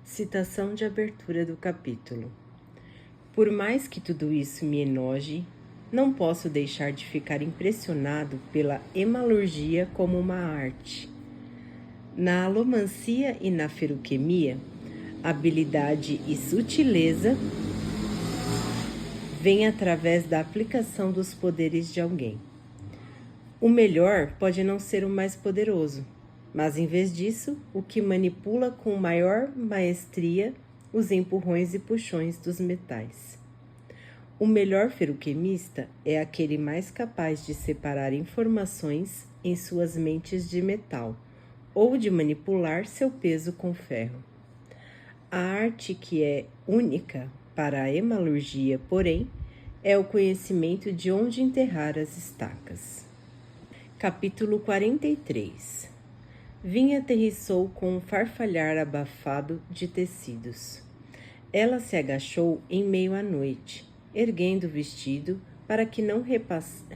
Citação de abertura do capítulo. Por mais que tudo isso me enoje, não posso deixar de ficar impressionado pela hemalurgia como uma arte. Na alomancia e na feruquemia, habilidade e sutileza vêm através da aplicação dos poderes de alguém. O melhor pode não ser o mais poderoso, mas em vez disso, o que manipula com maior maestria os empurrões e puxões dos metais. O melhor feruquemista é aquele mais capaz de separar informações em suas mentes de metal ou de manipular seu peso com ferro. A arte que é única para a hemalurgia, porém, é o conhecimento de onde enterrar as estacas. Capítulo 43. Vim aterrissou com um farfalhar abafado de tecidos. Ela se agachou em meio à noite, erguendo o vestido para que não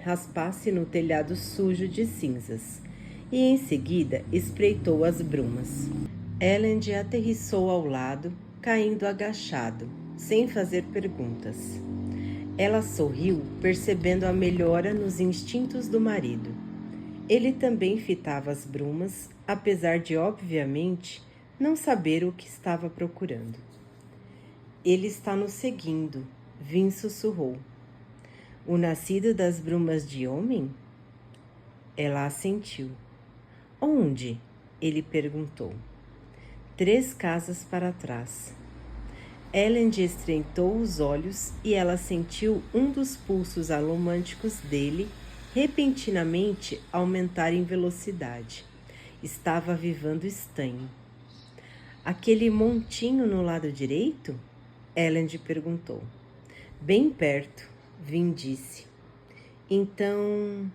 raspasse no telhado sujo de cinzas, e em seguida espreitou as brumas. Elend aterrissou ao lado, caindo agachado, sem fazer perguntas. Ela sorriu, percebendo a melhora nos instintos do marido. Ele também fitava as brumas, apesar de, obviamente, não saber o que estava procurando. Ele está nos seguindo, Vin sussurrou. O nascido das brumas de homem? Ela assentiu. Onde? Ele perguntou. 3 casas para trás. Elend estreitou os olhos e ela sentiu um dos pulsos alomânticos dele repentinamente aumentar em velocidade. Estava avivando estanho. Aquele montinho no lado direito? Elend perguntou. Bem perto, Vin disse. Então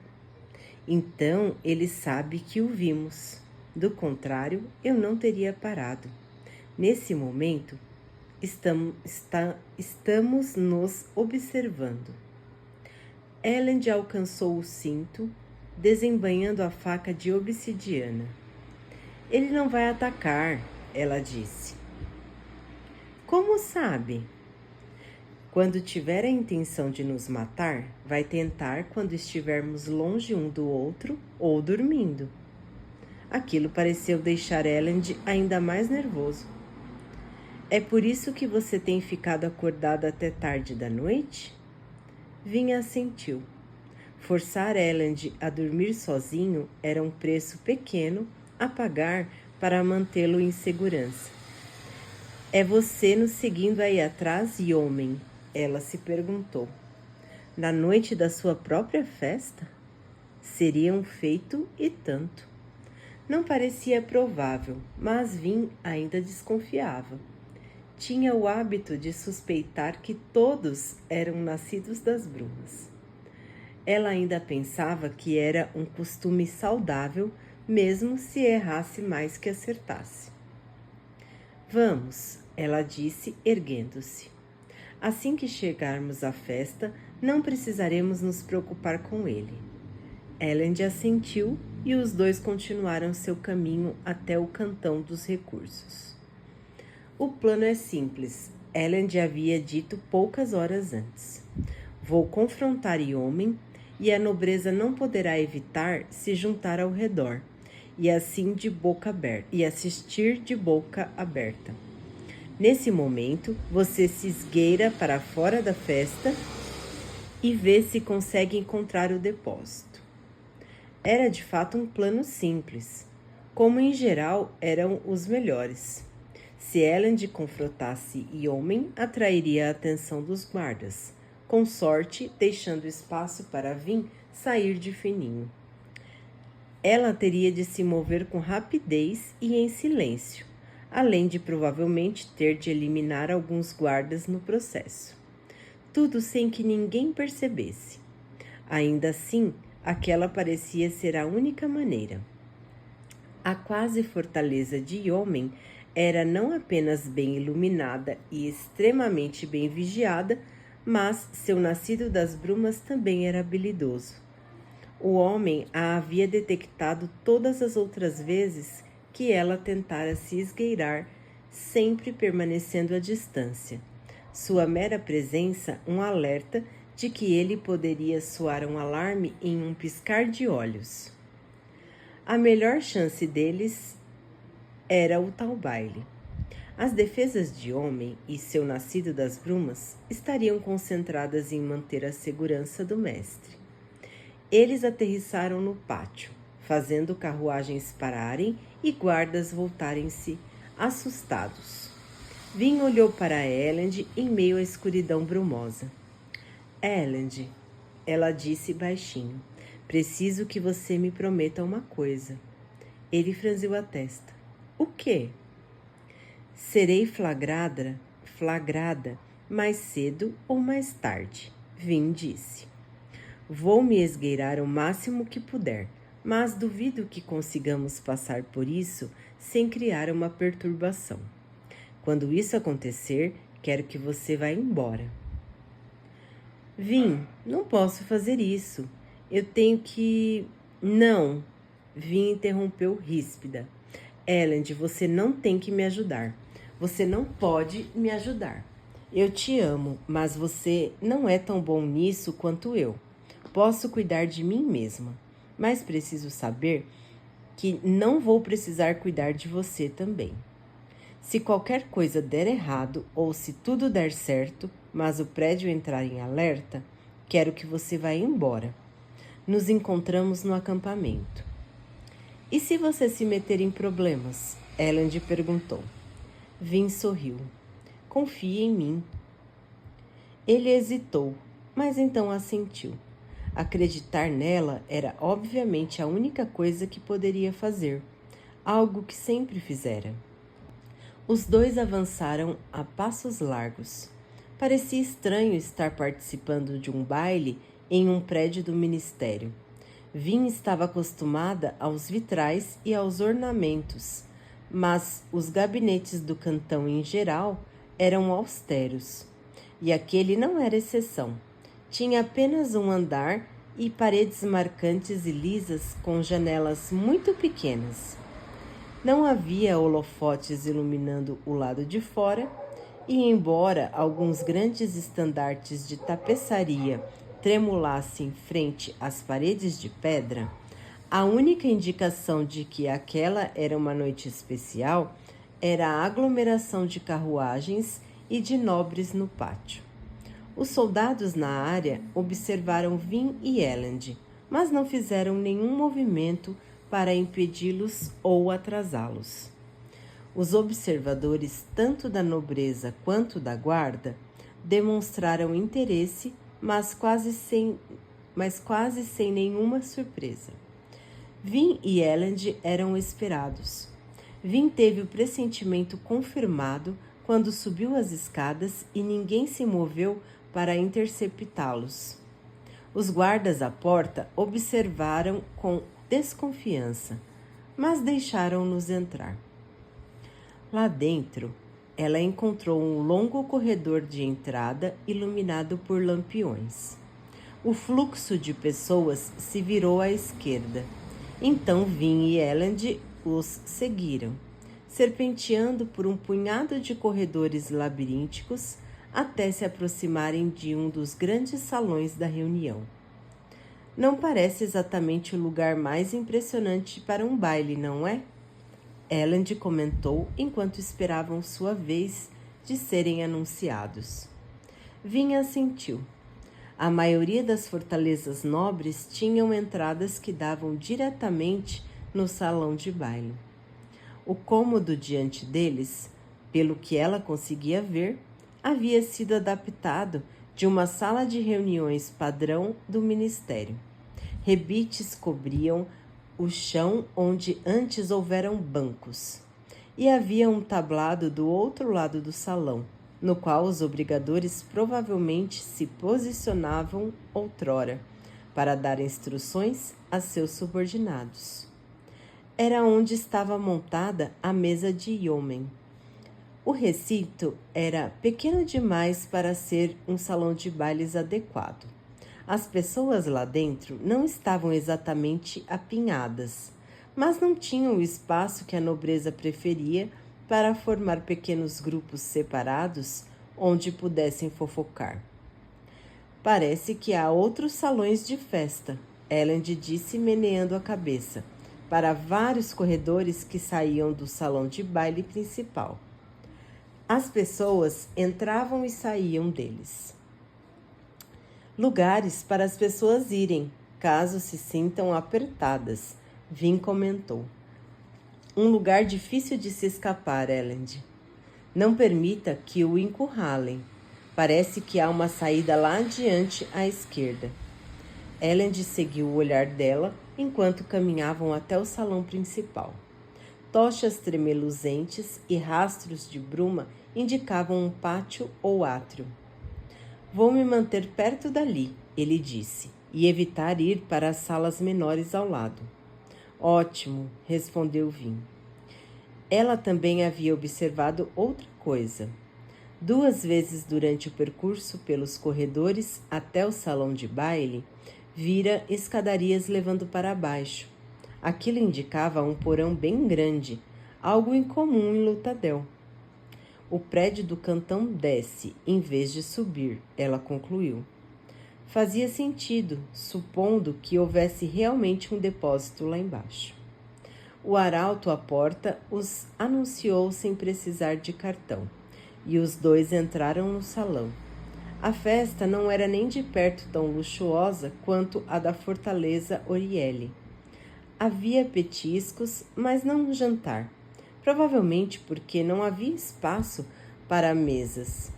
ele sabe que o vimos. Do contrário, eu não teria parado. Nesse momento, estamos nos observando. Elend alcançou o cinto, desembainhando a faca de obsidiana. Ele não vai atacar, ela disse. Como sabe? Quando tiver a intenção de nos matar, vai tentar quando estivermos longe um do outro ou dormindo. Aquilo pareceu deixar Elend ainda mais nervoso. É por isso que você tem ficado acordado até tarde da noite? Vin assentiu. Forçar Elend a dormir sozinho era um preço pequeno a pagar para mantê-lo em segurança. É você nos seguindo aí atrás, homem? Ela se perguntou. Na noite da sua própria festa? Seria um feito e tanto. Não parecia provável, mas Vin ainda desconfiava. Tinha o hábito de suspeitar que todos eram nascidos das brumas. Ela ainda pensava que era um costume saudável, mesmo se errasse mais que acertasse. Vamos, ela disse, erguendo-se. Assim que chegarmos à festa, não precisaremos nos preocupar com ele. Elend assentiu e os dois continuaram seu caminho até o cantão dos recursos. O plano é simples, Elend havia dito poucas horas antes. Vou confrontar Yomen e a nobreza não poderá evitar se juntar ao redor, e assim de boca aberta, e assistir de boca aberta. Nesse momento, você se esgueira para fora da festa e vê se consegue encontrar o depósito. Era de fato um plano simples, como em geral eram os melhores. Se Elend confrontasse Yomen, atrairia a atenção dos guardas, com sorte deixando espaço para Vin sair de fininho. Ela teria de se mover com rapidez e em silêncio, além de provavelmente ter de eliminar alguns guardas no processo. Tudo sem que ninguém percebesse. Ainda assim, aquela parecia ser a única maneira. A quase fortaleza de Yomen era não apenas bem iluminada e extremamente bem vigiada, mas seu nascido das brumas também era habilidoso. O homem a havia detectado todas as outras vezes que ela tentara se esgueirar sempre permanecendo à distância. Sua mera presença um alerta de que ele poderia soar um alarme em um piscar de olhos. A melhor chance deles era o tal baile. As defesas de homem e seu nascido das brumas estariam concentradas em manter a segurança do mestre. Eles aterrissaram no pátio, fazendo carruagens pararem e guardas voltarem-se assustados. Vin olhou para Elend em meio à escuridão brumosa. Elend, ela disse baixinho, preciso que você me prometa uma coisa. Ele franziu a testa. O quê? Serei flagrada mais cedo ou mais tarde, Vin disse. Vou me esgueirar o máximo que puder, mas duvido que consigamos passar por isso sem criar uma perturbação. Quando isso acontecer, quero que você vá embora. Vin, não posso fazer isso. Eu tenho que... Não, Vin interrompeu ríspida. Elend, você não tem que me ajudar. Você não pode me ajudar. Eu te amo, mas você não é tão bom nisso quanto eu. Posso cuidar de mim mesma, mas preciso saber que não vou precisar cuidar de você também. Se qualquer coisa der errado ou se tudo der certo, mas o prédio entrar em alerta, quero que você vá embora. Nos encontramos no acampamento. E se você se meter em problemas? Elend perguntou. Vin sorriu. Confie em mim. Ele hesitou, mas então assentiu. Acreditar nela era obviamente a única coisa que poderia fazer, algo que sempre fizera. Os dois avançaram a passos largos. Parecia estranho estar participando de um baile em um prédio do ministério. Vin estava acostumada aos vitrais e aos ornamentos, mas os gabinetes do cantão em geral eram austeros. E aquele não era exceção. Tinha apenas um andar e paredes marcantes e lisas com janelas muito pequenas. Não havia holofotes iluminando o lado de fora, e embora alguns grandes estandartes de tapeçaria tremulassem frente às paredes de pedra, a única indicação de que aquela era uma noite especial era a aglomeração de carruagens e de nobres no pátio. Os soldados na área observaram Vin e Elend, mas não fizeram nenhum movimento para impedi-los ou atrasá-los. Os observadores, tanto da nobreza quanto da guarda, demonstraram interesse, mas quase sem nenhuma surpresa. Vin e Elend eram esperados. Vin teve o pressentimento confirmado quando subiu as escadas e ninguém se moveu para interceptá-los. Os guardas à porta observaram com desconfiança, mas deixaram-nos entrar. Lá dentro, ela encontrou um longo corredor de entrada iluminado por lampiões. O fluxo de pessoas se virou à esquerda. Então Vin e Elend os seguiram, serpenteando por um punhado de corredores labirínticos até se aproximarem de um dos grandes salões da reunião. Não parece exatamente o lugar mais impressionante para um baile, não é? Elend comentou enquanto esperavam sua vez de serem anunciados. Vin assentiu. A maioria das fortalezas nobres tinham entradas que davam diretamente no salão de baile. O cômodo diante deles, pelo que ela conseguia ver, havia sido adaptado de uma sala de reuniões padrão do ministério. Rebites cobriam o chão onde antes houveram bancos, e havia um tablado do outro lado do salão, no qual os obrigadores provavelmente se posicionavam outrora para dar instruções a seus subordinados. Era onde estava montada a mesa de Yeoman. O recinto era pequeno demais para ser um salão de bailes adequado. As pessoas lá dentro não estavam exatamente apinhadas, mas não tinham o espaço que a nobreza preferia para formar pequenos grupos separados onde pudessem fofocar. Parece que há outros salões de festa, Elend disse meneando a cabeça, para vários corredores que saíam do salão de baile principal. As pessoas entravam e saíam deles. Lugares para as pessoas irem, caso se sintam apertadas, Vin comentou. Um lugar difícil de se escapar, Elend. Não permita que o encurralem. Parece que há uma saída lá adiante à esquerda. Elend seguiu o olhar dela enquanto caminhavam até o salão principal. Tochas tremeluzentes e rastros de bruma indicavam um pátio ou átrio. Vou me manter perto dali, ele disse, e evitar ir para as salas menores ao lado. Ótimo, respondeu Vin. Ela também havia observado outra coisa. 2 vezes durante o percurso pelos corredores até o salão de baile, vira escadarias levando para baixo. Aquilo indicava um porão bem grande, algo incomum em Lutadel. O prédio do cantão desce, em vez de subir, ela concluiu. Fazia sentido, supondo que houvesse realmente um depósito lá embaixo. O arauto à porta os anunciou sem precisar de cartão, e os 2 entraram no salão. A festa não era nem de perto tão luxuosa quanto a da Fortaleza Oriele. Havia petiscos, mas não um jantar, provavelmente porque não havia espaço para mesas.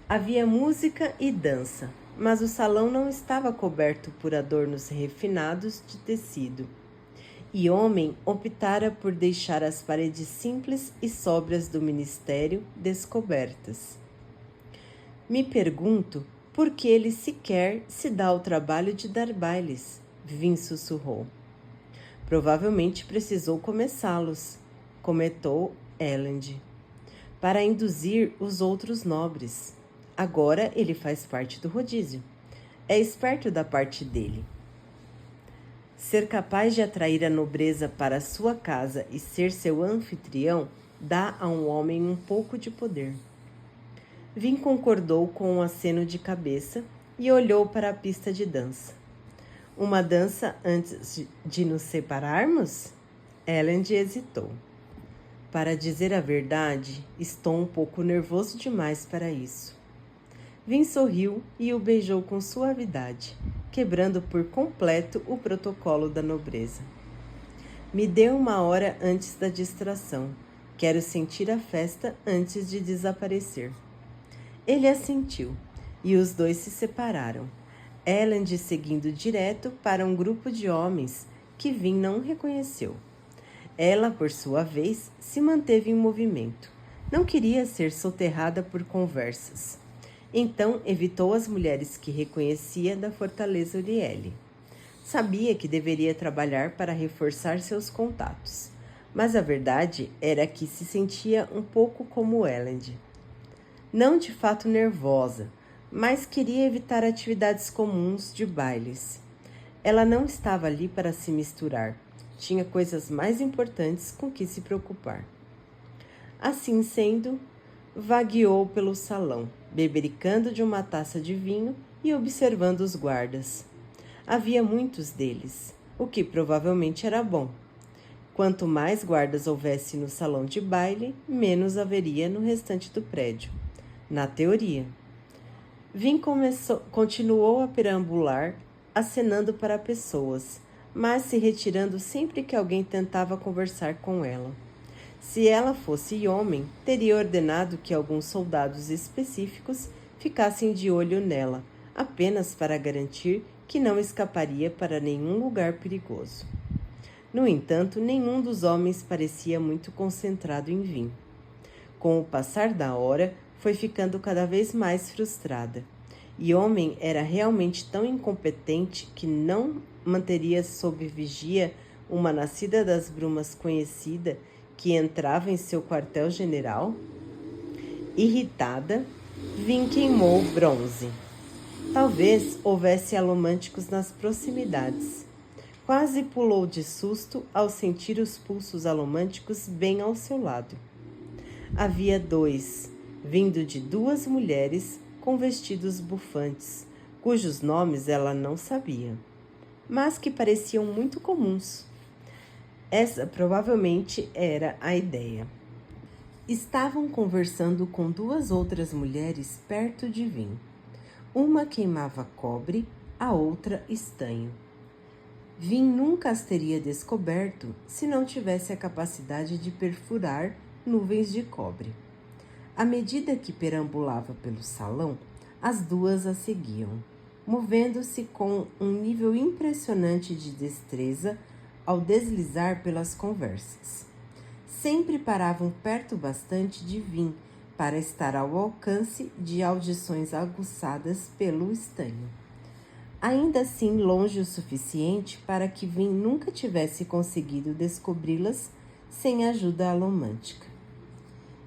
Havia música e dança, mas o salão não estava coberto por adornos refinados de tecido. E homem optara por deixar as paredes simples e sóbrias do ministério descobertas. Me pergunto por que ele sequer se dá ao trabalho de dar bailes, Vin sussurrou. Provavelmente precisou começá-los, comentou Elend, para induzir os outros nobres. Agora ele faz parte do rodízio. É esperto da parte dele. Ser capaz de atrair a nobreza para sua casa e ser seu anfitrião dá a um homem um pouco de poder. Vin concordou com um aceno de cabeça e olhou para a pista de dança. Uma dança antes de nos separarmos? Elend hesitou. Para dizer a verdade, estou um pouco nervoso demais para isso. Vin sorriu e o beijou com suavidade, quebrando por completo o protocolo da nobreza. Me dê 1 hora antes da distração. Quero sentir a festa antes de desaparecer. Ele assentiu, e os 2 se separaram, Elend seguindo direto para um grupo de homens que Vin não reconheceu. Ela, por sua vez, se manteve em movimento. Não queria ser soterrada por conversas. Então evitou as mulheres que reconhecia da Fortaleza Oriele. Sabia que deveria trabalhar para reforçar seus contatos, mas a verdade era que se sentia um pouco como Elend. Não de fato nervosa, mas queria evitar atividades comuns de bailes. Ela não estava ali para se misturar, tinha coisas mais importantes com que se preocupar. Assim sendo, vagueou pelo salão, bebericando de uma taça de vinho e observando os guardas. Havia muitos deles, o que provavelmente era bom. Quanto mais guardas houvesse no salão de baile, menos haveria no restante do prédio. Na teoria. Vin continuou a perambular, acenando para pessoas, mas se retirando sempre que alguém tentava conversar com ela. Se ela fosse homem, teria ordenado que alguns soldados específicos ficassem de olho nela, apenas para garantir que não escaparia para nenhum lugar perigoso. No entanto, nenhum dos homens parecia muito concentrado em Vin. Com o passar da hora, foi ficando cada vez mais frustrada. E homem era realmente tão incompetente que não manteria sob vigia uma nascida das brumas conhecida que entrava em seu quartel-general? Irritada, Vin queimou bronze. Talvez houvesse alomânticos nas proximidades. Quase pulou de susto ao sentir os pulsos alomânticos bem ao seu lado. havia dois, vindo de duas mulheres com vestidos bufantes, cujos nomes ela não sabia, mas que pareciam muito comuns. Essa provavelmente era a ideia. Estavam conversando com duas outras mulheres perto de Vin. Uma queimava cobre, a outra estanho. Vin nunca as teria descoberto se não tivesse a capacidade de perfurar nuvens de cobre. À medida que perambulava pelo salão, as duas a seguiam, movendo-se com um nível impressionante de destreza ao deslizar pelas conversas. Sempre paravam perto bastante de Vin para estar ao alcance de audições aguçadas pelo estanho. Ainda assim longe o suficiente para que Vin nunca tivesse conseguido descobri-las sem ajuda alomântica.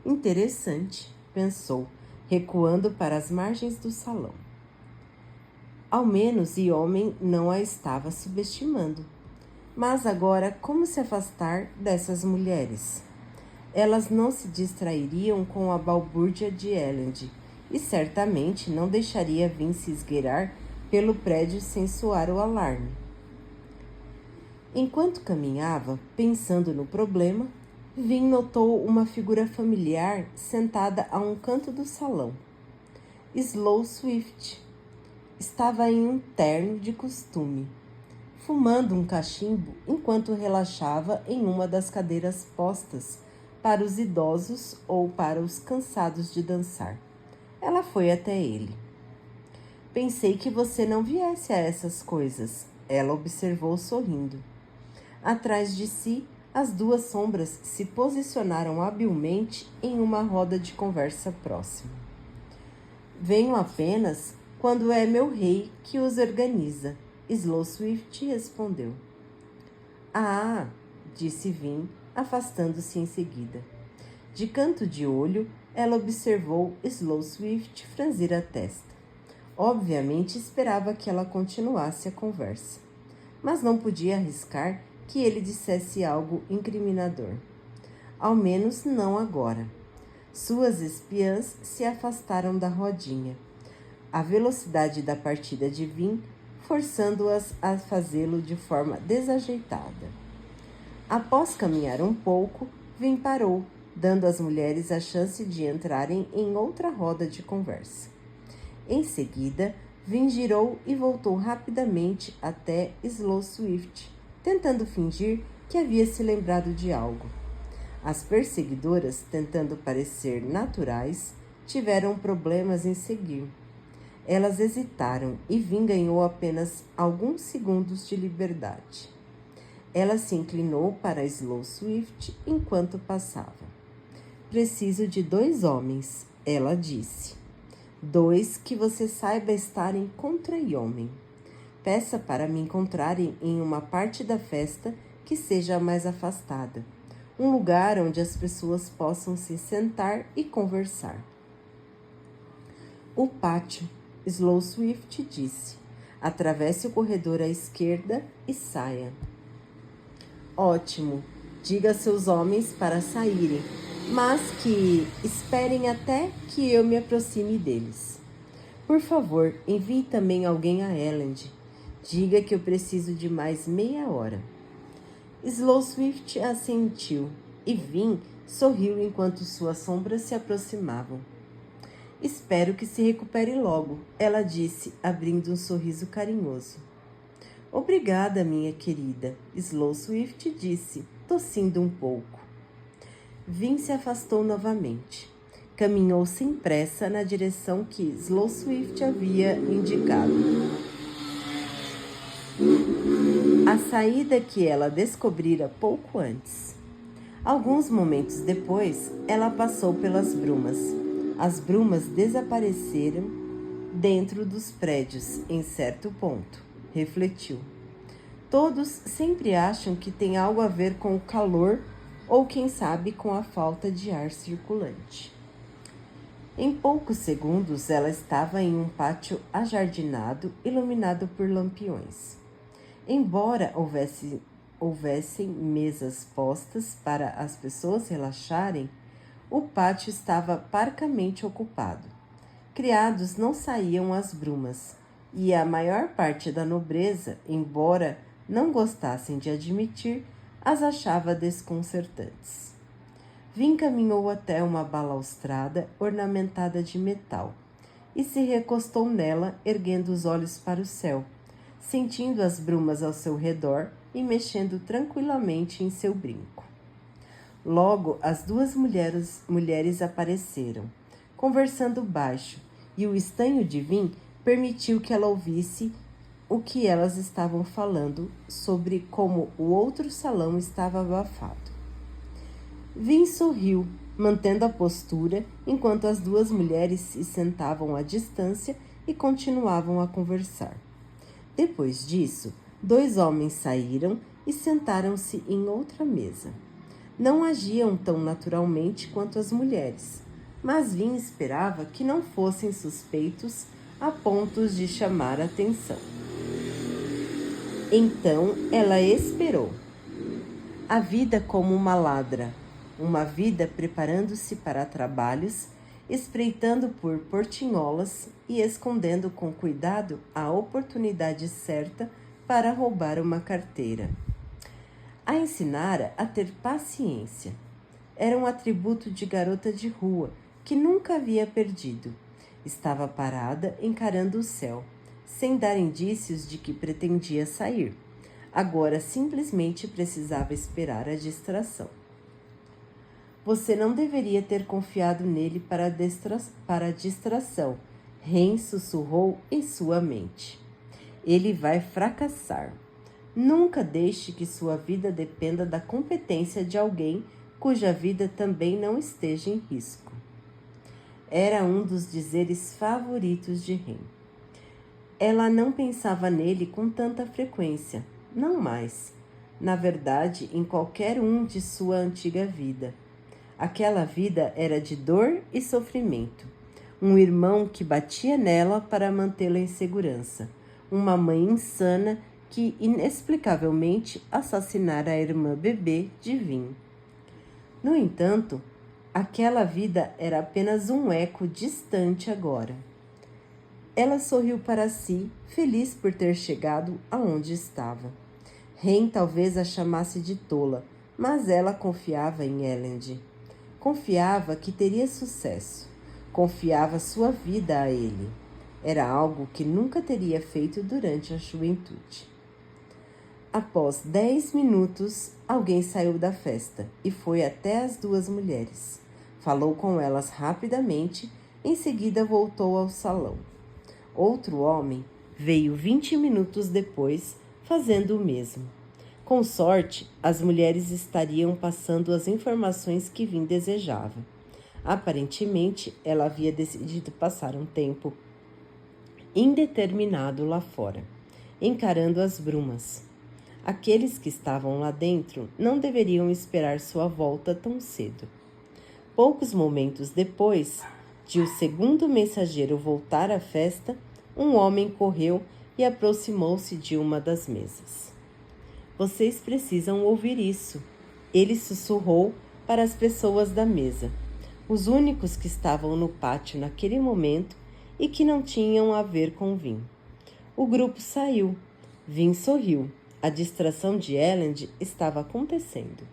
Interessante, pensou, recuando para as margens do salão. Ao menos Iomen não a estava subestimando. Mas agora, como se afastar dessas mulheres? Elas não se distrairiam com a balbúrdia de Elend e certamente não deixaria Vin se esgueirar pelo prédio sem soar o alarme. Enquanto caminhava, pensando no problema, Vin notou uma figura familiar sentada a um canto do salão. Slow Swift. Estava em um terno de costume, fumando um cachimbo enquanto relaxava em uma das cadeiras postas para os idosos ou para os cansados de dançar. Ela foi até ele. Pensei que você não viesse a essas coisas, ela observou sorrindo. Atrás de si, as duas sombras se posicionaram habilmente em uma roda de conversa próxima. Venho apenas quando é meu rei que os organiza, Slow Swift respondeu. Ah, disse Vin, afastando-se em seguida. De canto de olho, ela observou Slow Swift franzir a testa. Obviamente esperava que ela continuasse a conversa, mas não podia arriscar que ele dissesse algo incriminador. Ao menos não agora. Suas espiãs se afastaram da rodinha, a velocidade da partida de Vin forçando-as a fazê-lo de forma desajeitada. Após caminhar um pouco, Vin parou, dando às mulheres a chance de entrarem em outra roda de conversa. Em seguida, Vin girou e voltou rapidamente até Slow Swift, tentando fingir que havia se lembrado de algo. As perseguidoras, tentando parecer naturais, tiveram problemas em seguir. Elas hesitaram e Vin ganhou apenas alguns segundos de liberdade. Ela se inclinou para Slow Swift enquanto passava. Preciso de 2 homens, ela disse. 2 que você saiba estarem contra Iomen. Peça para me encontrarem em uma parte da festa que seja mais afastada. Um lugar onde as pessoas possam se sentar e conversar. O pátio, Slow Swift disse. Atravesse o corredor à esquerda e saia. Ótimo. Diga a seus homens para saírem, mas que esperem até que eu me aproxime deles. Por favor, envie também alguém a Elend. Diga que eu preciso de mais meia hora. Slow Swift assentiu e Vin sorriu enquanto suas sombras se aproximavam. Espero que se recupere logo, ela disse, abrindo um sorriso carinhoso. Obrigada, minha querida, Slow Swift disse, tossindo um pouco. Vin se afastou novamente. Caminhou sem pressa na direção que Slow Swift havia indicado. A saída que ela descobrira pouco antes. Alguns momentos depois, ela passou pelas brumas. As brumas desapareceram dentro dos prédios em certo ponto. Refletiu. Todos sempre acham que tem algo a ver com o calor ou, quem sabe, com a falta de ar circulante. Em poucos segundos, ela estava em um pátio ajardinado, iluminado por lampiões. Embora houvessem mesas postas para as pessoas relaxarem, O pátio estava parcamente ocupado. Criados não saíam às brumas, e a maior parte da nobreza, embora não gostassem de admitir, as achava desconcertantes. Vim caminhou até uma balaustrada ornamentada de metal e se recostou nela, erguendo os olhos para o céu, sentindo as brumas ao seu redor e mexendo tranquilamente em seu brinco. Logo, as duas mulheres apareceram, conversando baixo, e o estanho de Vim permitiu que ela ouvisse o que elas estavam falando sobre como o outro salão estava abafado. Vim sorriu, mantendo a postura, enquanto as duas mulheres se sentavam à distância e continuavam a conversar. Depois disso, 2 homens saíram e sentaram-se em outra mesa. Não agiam tão naturalmente quanto as mulheres, mas Vim esperava que não fossem suspeitos a pontos de chamar a atenção. Então ela esperou. A vida como uma ladra, uma vida preparando-se para trabalhos, espreitando por portinholas e escondendo com cuidado a oportunidade certa para roubar uma carteira. A ensinara a ter paciência. Era um atributo de garota de rua que nunca havia perdido. Estava parada, encarando o céu, sem dar indícios de que pretendia sair. Agora simplesmente precisava esperar a distração. Você não deveria ter confiado nele para a distração, Ren sussurrou em sua mente. Ele vai fracassar. Nunca deixe que sua vida dependa da competência de alguém cuja vida também não esteja em risco. Era um dos dizeres favoritos de Ren. Ela não pensava nele com tanta frequência, não mais. Na verdade, em qualquer um de sua antiga vida. Aquela vida era de dor e sofrimento. Um irmão que batia nela para mantê-la em segurança. Uma mãe insana que inexplicavelmente assassinara a irmã bebê de Vim. No entanto, aquela vida era apenas um eco distante agora. Ela sorriu para si, feliz por ter chegado aonde estava. Ren talvez a chamasse de tola, mas ela confiava em Elend. Confiava que teria sucesso. Confiava sua vida a ele. Era algo que nunca teria feito durante a juventude. Após 10 minutos, alguém saiu da festa e foi até as duas mulheres. Falou com elas rapidamente, em seguida voltou ao salão. Outro homem veio 20 minutos depois, fazendo o mesmo. Com sorte, as mulheres estariam passando as informações que Vim desejava. Aparentemente, ela havia decidido passar um tempo indeterminado lá fora, encarando as brumas. Aqueles que estavam lá dentro não deveriam esperar sua volta tão cedo. Poucos momentos depois de o segundo mensageiro voltar à festa, um homem correu e aproximou-se de uma das mesas. Vocês precisam ouvir isso. Ele sussurrou para as pessoas da mesa, os únicos que estavam no pátio naquele momento e que não tinham a ver com Vim. O grupo saiu. Vim sorriu. A distração de Elend estava acontecendo.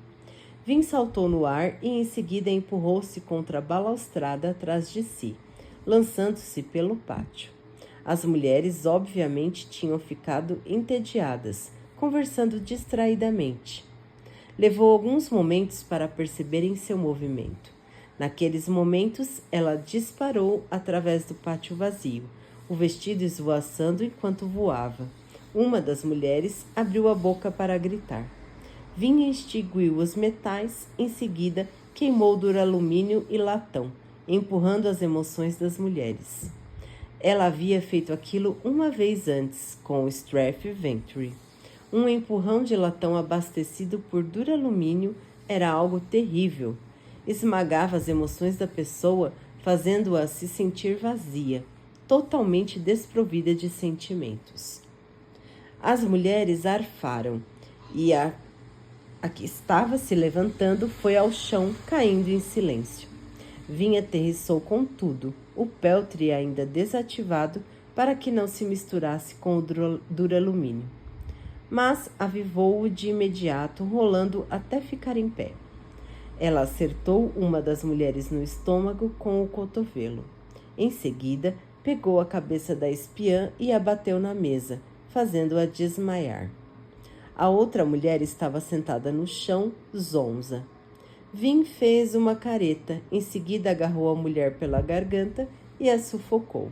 Vim saltou no ar e em seguida empurrou-se contra a balaustrada atrás de si, lançando-se pelo pátio. As mulheres obviamente tinham ficado entediadas, conversando distraidamente. Levou alguns momentos para perceberem seu movimento. Naqueles momentos, ela disparou através do pátio vazio, o vestido esvoaçando enquanto voava. Uma das mulheres abriu a boca para gritar. Vim extinguiu os metais, em seguida queimou duralumínio e latão, empurrando as emoções das mulheres. Ela havia feito aquilo uma vez antes, com o Strath Ventry. Um empurrão de latão abastecido por duralumínio era algo terrível. Esmagava as emoções da pessoa, fazendo-a se sentir vazia, totalmente desprovida de sentimentos. As mulheres arfaram, e a que estava se levantando foi ao chão, caindo em silêncio. Vin aterrissou com tudo, o peltre ainda desativado para que não se misturasse com o duralumínio. Mas avivou-o de imediato, rolando até ficar em pé. Ela acertou uma das mulheres no estômago com o cotovelo. Em seguida, pegou a cabeça da espiã e a bateu na mesa, fazendo-a desmaiar. A outra mulher estava sentada no chão, zonza. Vin fez uma careta, em seguida agarrou a mulher pela garganta e a sufocou.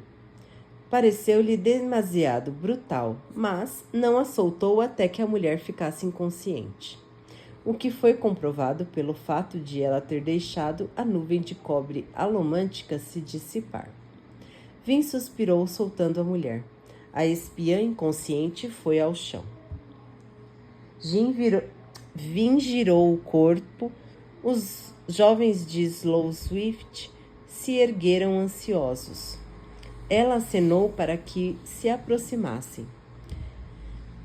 Pareceu-lhe demasiado brutal, mas não a soltou até que a mulher ficasse inconsciente. O que foi comprovado pelo fato de ela ter deixado a nuvem de cobre alomântica se dissipar. Vin suspirou, soltando a mulher. A espiã inconsciente foi ao chão. Vin girou o corpo. Os jovens de Slow Swift se ergueram ansiosos. Ela acenou para que se aproximassem.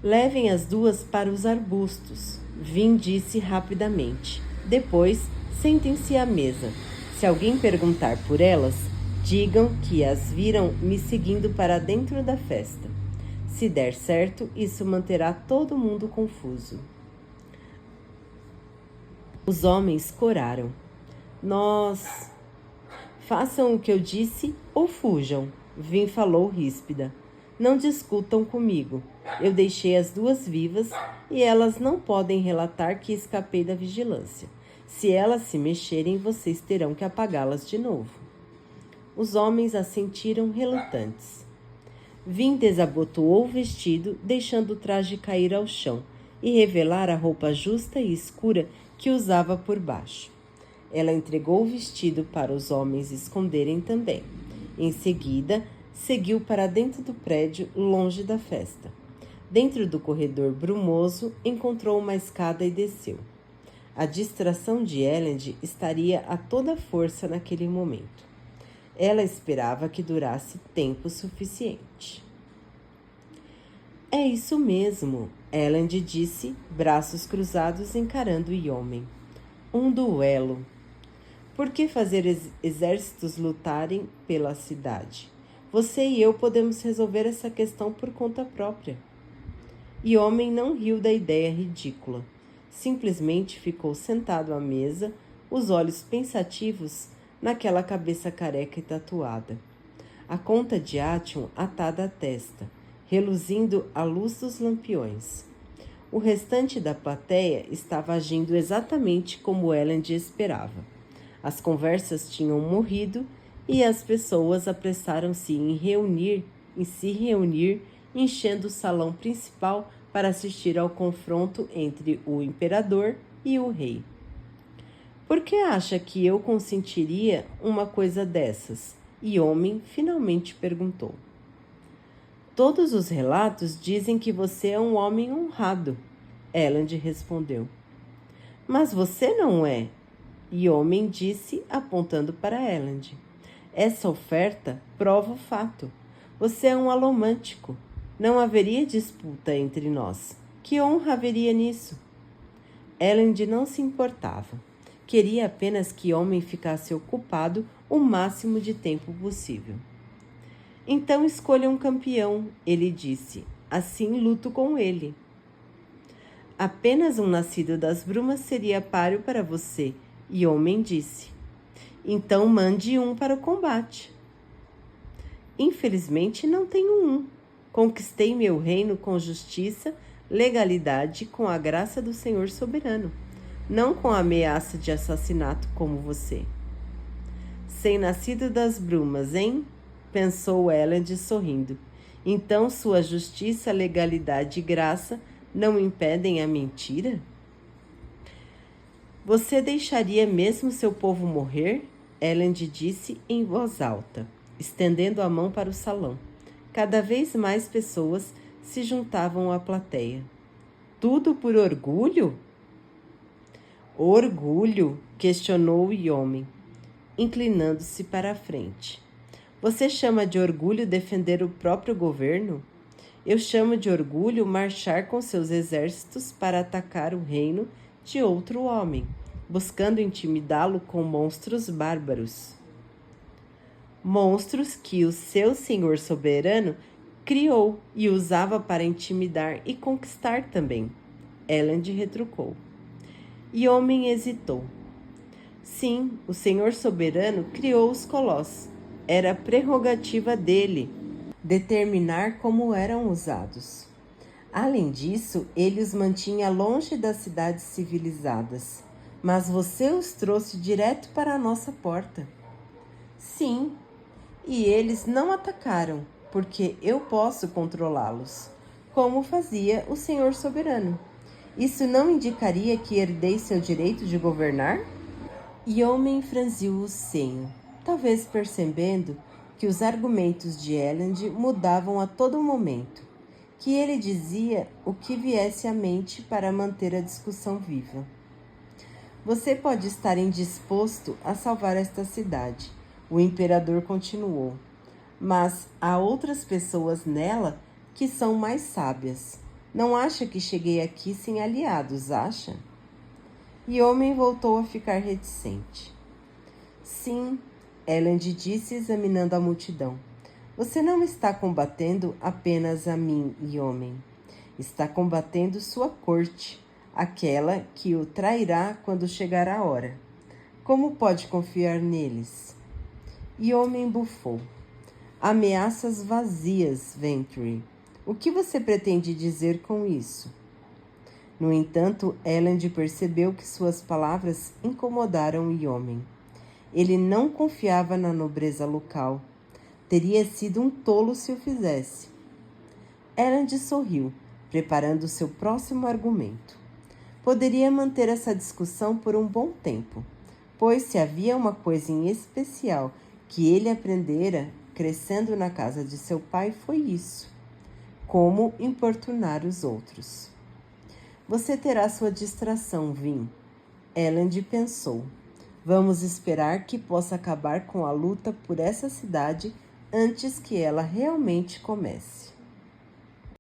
Levem as duas para os arbustos, Vin disse rapidamente. Depois, sentem-se à mesa. Se alguém perguntar por elas, digam que as viram me seguindo para dentro da festa. Se der certo, isso manterá todo mundo confuso. Os homens coraram. Nós... Façam o que eu disse ou fujam. Vin falou ríspida. Não discutam comigo. Eu deixei as duas vivas e elas não podem relatar que escapei da vigilância. Se elas se mexerem, vocês terão que apagá-las de novo. Os homens assentiram relutantes. Vin desabotoou o vestido, deixando o traje cair ao chão e revelar a roupa justa e escura que usava por baixo. Ela entregou o vestido para os homens esconderem também. Em seguida, seguiu para dentro do prédio, longe da festa. Dentro do corredor brumoso, encontrou uma escada e desceu. A distração de Elend estaria a toda força naquele momento. Ela esperava que durasse tempo suficiente. É isso mesmo, Elend disse, braços cruzados encarando Yomen. Um duelo. Por que fazer exércitos lutarem pela cidade? Você e eu podemos resolver essa questão por conta própria. Yomen não riu da ideia ridícula. Simplesmente ficou sentado à mesa, os olhos pensativos naquela cabeça careca e tatuada. A conta de Ation atada à testa, reluzindo à luz dos lampiões. O restante da plateia estava agindo exatamente como Elend esperava. As conversas tinham morrido e as pessoas apressaram-se em se reunir, enchendo o salão principal para assistir ao confronto entre o imperador e o rei. Por que acha que eu consentiria uma coisa dessas? Yomen finalmente perguntou. Todos os relatos dizem que você é um homem honrado, Elend respondeu. Mas você não é, Yomen disse, apontando para Elend. Essa oferta prova o fato. Você é um alomântico. Não haveria disputa entre nós. Que honra haveria nisso? Elend não se importava. Queria apenas que Yomen ficasse ocupado o máximo de tempo possível. Então escolha um campeão, ele disse. Assim luto com ele. Apenas um nascido das brumas seria páreo para você, Yomen disse. Então mande um para o combate. Infelizmente não tenho um. Conquistei meu reino com justiça, legalidade, com a graça do Senhor soberano, não com a ameaça de assassinato como você. Sem nascido das brumas, hein? Pensou Elend sorrindo. Então sua justiça, legalidade e graça não impedem a mentira? Você deixaria mesmo seu povo morrer? Elend disse em voz alta, estendendo a mão para o salão. Cada vez mais pessoas se juntavam à plateia. Tudo por orgulho? Orgulho? Questionou Yomen, inclinando-se para a frente. Você chama de orgulho defender o próprio governo? Eu chamo de orgulho marchar com seus exércitos para atacar o reino de outro homem, buscando intimidá-lo com monstros bárbaros. monstros que o seu senhor soberano criou e usava para intimidar e conquistar também. Elend retrucou. E homem hesitou. Sim, o senhor soberano criou os Colossos. Era prerrogativa dele determinar como eram usados. Além disso, ele os mantinha longe das cidades civilizadas. Mas você os trouxe direto para a nossa porta. Sim, e eles não atacaram, porque eu posso controlá-los, como fazia o senhor soberano. Isso não indicaria que herdei seu direito de governar? E homem franziu o senho, talvez percebendo que os argumentos de Elend mudavam a todo momento, que ele dizia o que viesse à mente para manter a discussão viva. Você pode estar indisposto a salvar esta cidade, o imperador continuou, mas há outras pessoas nela que são mais sábias. Não acha que cheguei aqui sem aliados, acha? E homem voltou a ficar reticente. Sim, Elend disse examinando a multidão. Você não está combatendo apenas a mim e homem. Está combatendo sua corte, aquela que o trairá quando chegar a hora. Como pode confiar neles? E homem bufou. Ameaças vazias, Venturi. O que você pretende dizer com isso? No entanto, Elend percebeu que suas palavras incomodaram o homem. Ele não confiava na nobreza local. Teria sido um tolo se o fizesse. Elend sorriu, preparando seu próximo argumento. Poderia manter essa discussão por um bom tempo, pois se havia uma coisa em especial que ele aprendera crescendo na casa de seu pai foi isso: como importunar os outros. Você terá sua distração, Vin. Elend pensou. Vamos esperar que possa acabar com a luta por essa cidade antes que ela realmente comece.